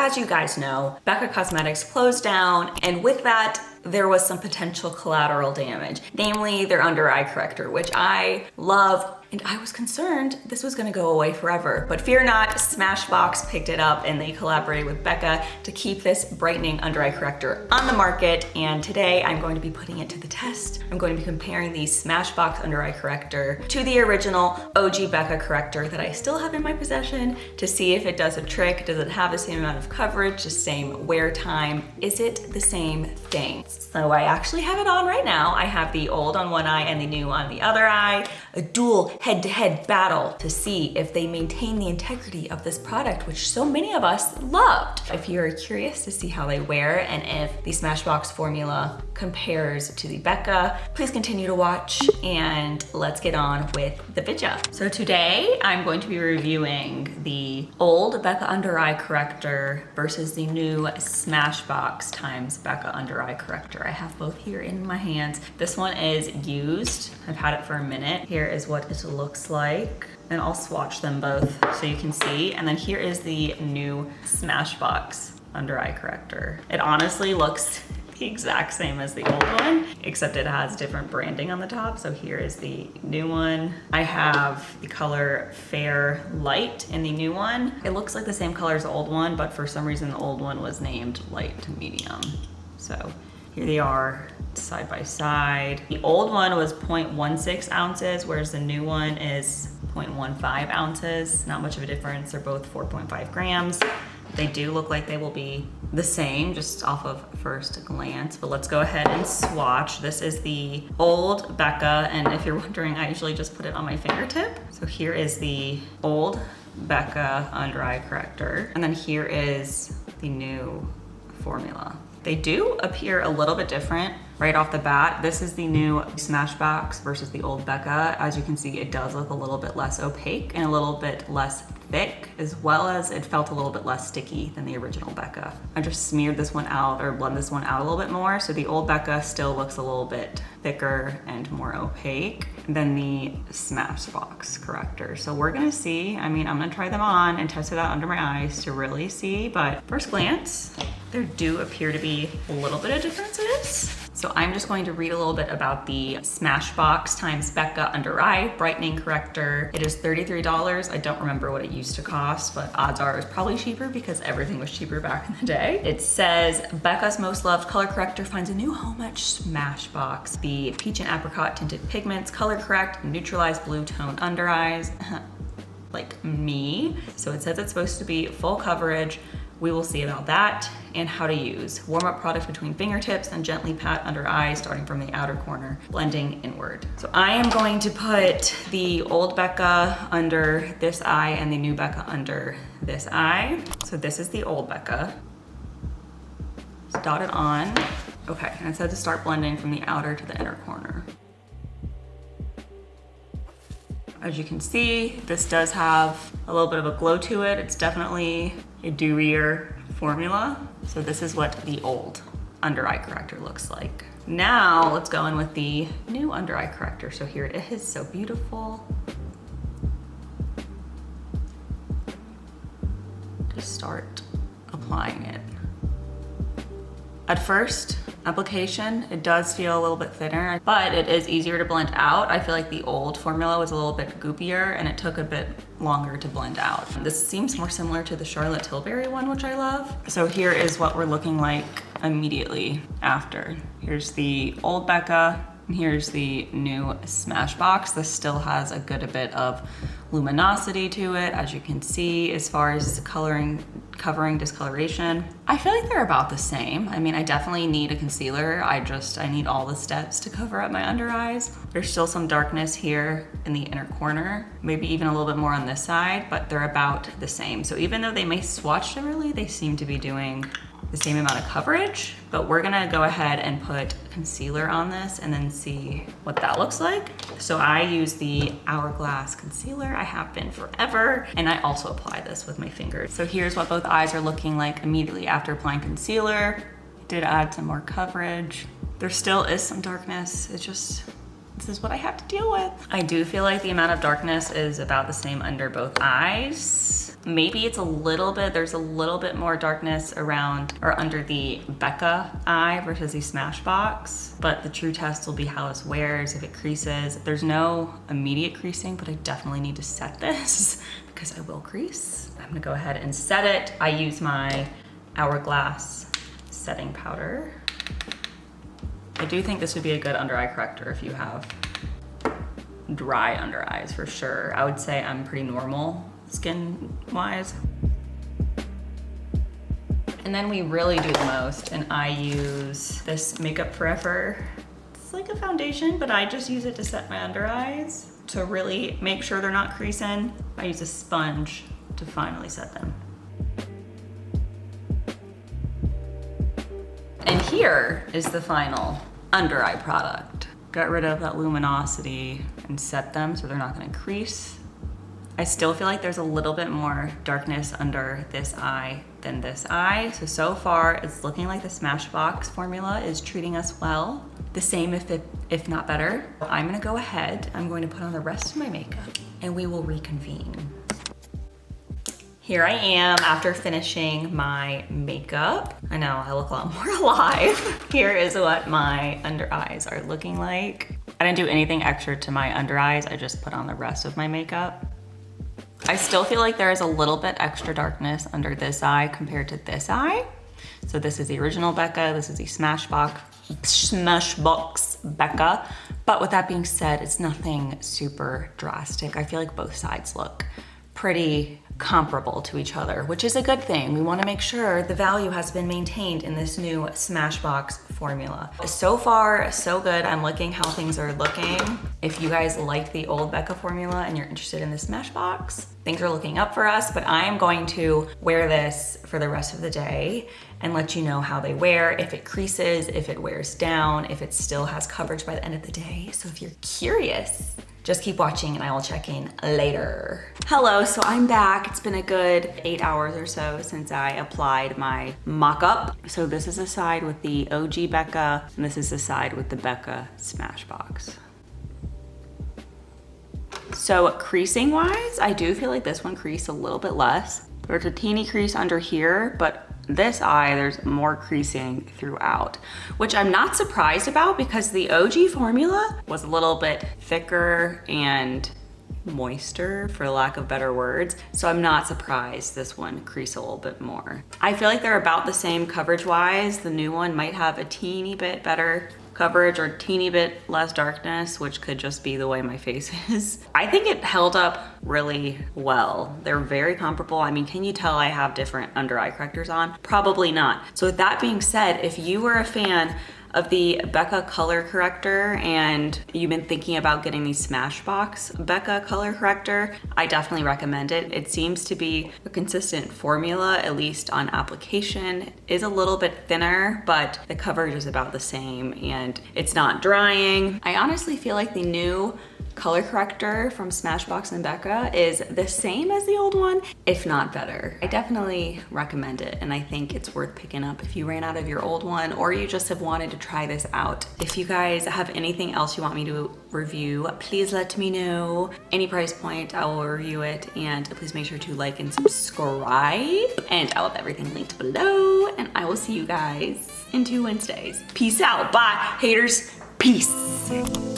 as you guys know, Becca Cosmetics closed down, and with that, there was some potential collateral damage, namely their under eye corrector, which I love. And I was concerned this was gonna go away forever, but fear not, Smashbox picked it up and they collaborated with Becca to keep this brightening under eye corrector on the market. And today I'm going to be putting it to the test. I'm going to be comparing the Smashbox under eye corrector to the original OG Becca corrector that I still have in my possession to see if it does a trick. Does it have the same amount of coverage, the same wear time? Is it the same thing? So I actually have it on right now. I have the old on one eye and the new on the other eye. A dual head-to-head battle to see if they maintain the integrity of this product, which so many of us loved. If you're curious to see how they wear and if the Smashbox formula compares to the Becca, please continue to watch and let's get on with the video. So today I'm going to be reviewing the old Becca under eye corrector versus the new Smashbox times Becca under eye corrector. I have both here in my hands. This one is used. I've had it for a minute. Here is what it looks like. And I'll swatch them both so you can see. And then here is the new Smashbox under eye corrector. It honestly looks the exact same as the old one, except it has different branding on the top. So here is the new one. I have the color Fair Light in the new one. It looks like the same color as the old one, but for some reason the old one was named Light to Medium. So here they are side by side. The old one was 0.16 ounces, whereas the new one is 0.15 ounces. Not much of a difference. They're both 4.5 grams. They do look like they will be the same just off of first glance, but let's go ahead and swatch. This is the old Becca, and if you're wondering, I usually just put it on my fingertip. So here is the old Becca under eye corrector, and then here is the new formula. They do appear a little bit different right off the bat. This is the new Smashbox versus the old Becca. As you can see, it does look a little bit less opaque and a little bit less thick, as well as it felt a little bit less sticky than the original Becca. I just smeared this one out or blend this one out a little bit more. So the old Becca still looks a little bit thicker and more opaque than the Smashbox corrector. So we're gonna see, I'm gonna try them on and test it out under my eyes to really see, but first glance, there do appear to be a little bit of differences. So I'm just going to read a little bit about the Smashbox times Becca under eye brightening corrector. It is $33. I don't remember what it used to cost, but odds are it was probably cheaper because everything was cheaper back in the day. It says Becca's most loved color corrector finds a new home at Smashbox. The peach and apricot tinted pigments color correct neutralize blue tone under eyes. Like me. So it says it's supposed to be full coverage. We will see about that and how to use. Warm up product between fingertips and gently pat under eyes starting from the outer corner, blending inward. So I am going to put the old Becca under this eye and the new Becca under this eye. So this is the old Becca. It's dotted on. Okay, and it said to start blending from the outer to the inner corner. As you can see, this does have a little bit of a glow to it. It's definitely a dewier formula. So this is what the old under eye corrector looks like. Now let's go in with the new under eye corrector. So here it is, so beautiful. Just start applying it. At first application, it does feel a little bit thinner, but it is easier to blend out. I feel like the old formula was a little bit goopier and it took a bit longer to blend out. This seems more similar to the Charlotte Tilbury one, which I love. So here is what we're looking like immediately after. Here's the old Becca, and here's the new Smashbox. This still has a good bit of luminosity to it, as you can see, as far as covering discoloration. I feel like they're about the same. I definitely need a concealer. I need all the steps to cover up my under eyes. There's still some darkness here in the inner corner, maybe even a little bit more on this side, but they're about the same. So even though they may swatch differently, they seem to be doing the same amount of coverage, but we're gonna go ahead and put concealer on this and then see what that looks like. So I use the Hourglass Concealer. I have been forever, and I also apply this with my fingers. So here's what both eyes are looking like immediately after applying concealer. I did add some more coverage. There still is some darkness. It's just this is what I have to deal with. I do feel like the amount of darkness is about the same under both eyes. Maybe it's a little bit, there's a little bit more darkness around or under the Becca eye versus the Smashbox, but the true test will be how this wears, if it creases. There's no immediate creasing, but I definitely need to set this because I will crease. I'm gonna go ahead and set it. I use my Hourglass setting powder. I do think this would be a good under eye corrector if you have dry under eyes for sure. I would say I'm pretty normal skin wise. And then we really do the most, and I use this Makeup Forever. It's like a foundation, but I just use it to set my under eyes to really make sure they're not creasing. I use a sponge to finally set them. And here is the final under eye product. Got rid of that luminosity and set them so they're not gonna crease. I still feel like there's a little bit more darkness under this eye than this eye. So far it's looking like the Smashbox formula is treating us well. The same if not better. I'm gonna go ahead, I'm going to put on the rest of my makeup and we will reconvene. Here I am after finishing my makeup. I know, I look a lot more alive. Here is what my under eyes are looking like. I didn't do anything extra to my under eyes. I just put on the rest of my makeup. I still feel like there is a little bit extra darkness under this eye compared to this eye. So this is the original Becca, this is the Smashbox Becca. But with that being said, it's nothing super drastic. I feel like both sides look pretty comparable to each other, which is a good thing. We want to make sure the value has been maintained in this new Smashbox formula. So far, so good. I'm liking how things are looking. If you guys like the old Becca formula and you're interested in the Smashbox, things are looking up for us, but I am going to wear this for the rest of the day and let you know how they wear, if it creases, if it wears down, if it still has coverage by the end of the day. So if you're curious, just keep watching and I will check in later. Hello, so I'm back. It's been a good 8 hours or so since I applied my mock-up. So this is the side with the OG Becca, and this is the side with the Becca Smashbox. So creasing wise, I do feel like this one creased a little bit less. There's a teeny crease under here, but this eye, there's more creasing throughout, which I'm not surprised about because the OG formula was a little bit thicker and moister, for lack of better words. So I'm not surprised this one creased a little bit more. I feel like they're about the same coverage wise. The new one might have a teeny bit better coverage or a teeny bit less darkness, which could just be the way my face is. I think it held up really well. They're very comparable. I mean, can you tell I have different under eye correctors on? Probably not. So with that being said, if you were a fan of the Becca color corrector and you've been thinking about getting the Smashbox Becca color corrector, I definitely recommend it. It seems to be a consistent formula, at least on application. It is a little bit thinner, but the coverage is about the same and it's not drying. I honestly feel like the new color corrector from Smashbox and Becca is the same as the old one, if not better. I definitely recommend it, and I think it's worth picking up if you ran out of your old one or you just have wanted to try this out. If you guys have anything else you want me to review, please let me know. Any price point, I will review it, and please make sure to like and subscribe, and I'll have everything linked below, and I will see you guys in 2 Wednesdays. Peace out, bye, haters, peace.